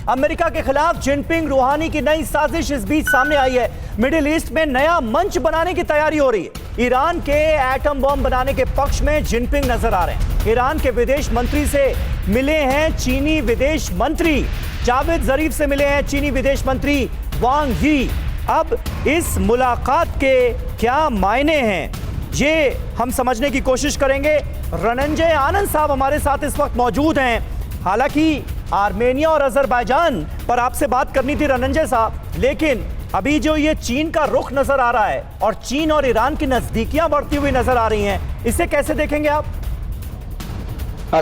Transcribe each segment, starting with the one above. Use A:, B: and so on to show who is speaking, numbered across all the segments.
A: America के खिलाफ Jinping रूहानी की नई साजिश इस बीच सामने आई है। मिडिल ईस्ट में नया मंच बनाने की तैयारी हो रही है। ईरान के एटम बम बनाने के पक्ष में जिनपिंग नजर आ रहे हैं। ईरान के विदेश मंत्री से मिले हैं चीनी विदेश मंत्री जावेद जरीफ से मिले हैं चीनी विदेश मंत्री वांग यी। अब इस मुलाकात के क्या मायने हैं, ये हम समझने की कोशिश करेंगे। रणंजय आनंद साहब हमारे साथ इस वक्त मौजूद हैं। हालांकि आर्मेनिया और अजरबैजान पर आपसे बात करनी थी रणंजय साहब, लेकिन अभी जो ये चीन का रुख नजर आ रहा है और चीन और ईरान की नजदीकियां बढ़ती हुई नजर आ रही हैं, इसे कैसे देखेंगे आप?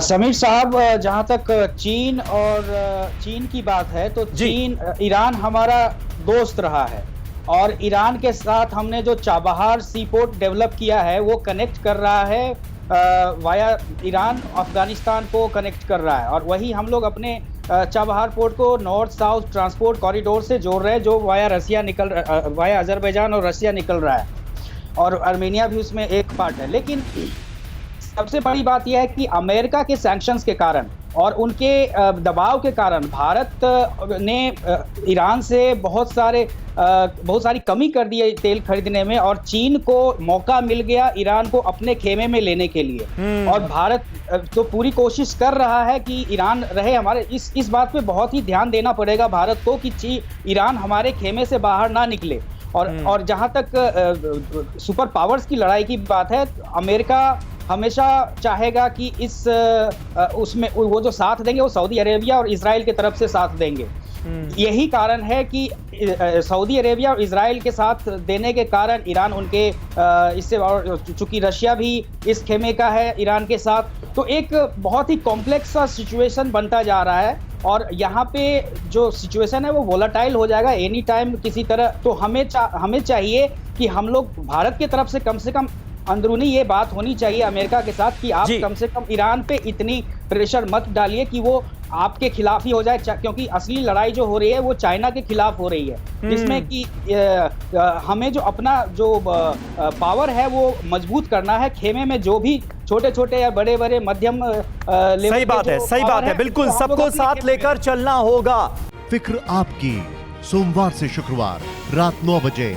B: समीर साहब, जहां तक चीन की बात है तो ईरान हमारा दोस्त रहा है और ईरान के साथ हमने जो चाबहार सी पोर्ट डेवलप किया है वो कनेक्ट कर रहा है वाया ईरान अफगानिस्तान को कनेक्ट कर रहा है और वही हम लोग अपने चाबहार पोर्ट को नॉर्थ साउथ ट्रांसपोर्ट कॉरिडोर से जोड़ रहे हैं जो वाया अजरबैजान और रसिया निकल रहा है और आर्मेनिया भी उसमें एक पार्ट है। लेकिन सबसे बड़ी बात यह है कि अमेरिका के सैंक्शंस के कारण और उनके दबाव के कारण भारत ने ईरान से बहुत सारी कमी कर दी है तेल खरीदने में और चीन को मौका मिल गया ईरान को अपने खेमे में लेने के लिए। और भारत तो पूरी कोशिश कर रहा है कि ईरान रहे हमारे। इस बात पे बहुत ही ध्यान देना पड़ेगा भारत को कि ईरान हमारे खेमे से बाहर ना निकले। और जहां तक सुपर पावर्स की लड़ाई की बात है, अमेरिका हमेशा चाहेगा कि उसमें वो जो साथ देंगे वो सऊदी अरेबिया और इजराइल की तरफ से साथ देंगे। यही कारण है कि सऊदी अरेबिया और इजराइल के साथ देने के कारण ईरान उनके इससे, और चूंकि रशिया भी इस खेमे का है ईरान के साथ, तो एक बहुत ही कॉम्प्लेक्स सा सिचुएशन बनता जा रहा है और यहाँ पे जो सिचुएशन है वो वोलाटाइल हो जाएगा एनी टाइम किसी तरह। तो हमें चाहिए कि हम लोग भारत की तरफ से कम अंदरूनी ये बात होनी चाहिए अमेरिका के साथ कि आप कम से कम ईरान पे इतनी प्रेशर मत डालिए कि वो आपके खिलाफ ही हो जाए, क्योंकि असली लड़ाई जो हो रही है वो चाइना के खिलाफ हो रही है, जिसमें कि हमें जो अपना जो पावर है वो मजबूत करना है। खेमे में जो भी छोटे छोटे या बड़े बड़े मध्यम लेवल,
A: सही बात है, बिल्कुल सबको साथ लेकर चलना होगा।
C: फिक्र आपकी, सोमवार से शुक्रवार रात 9 बजे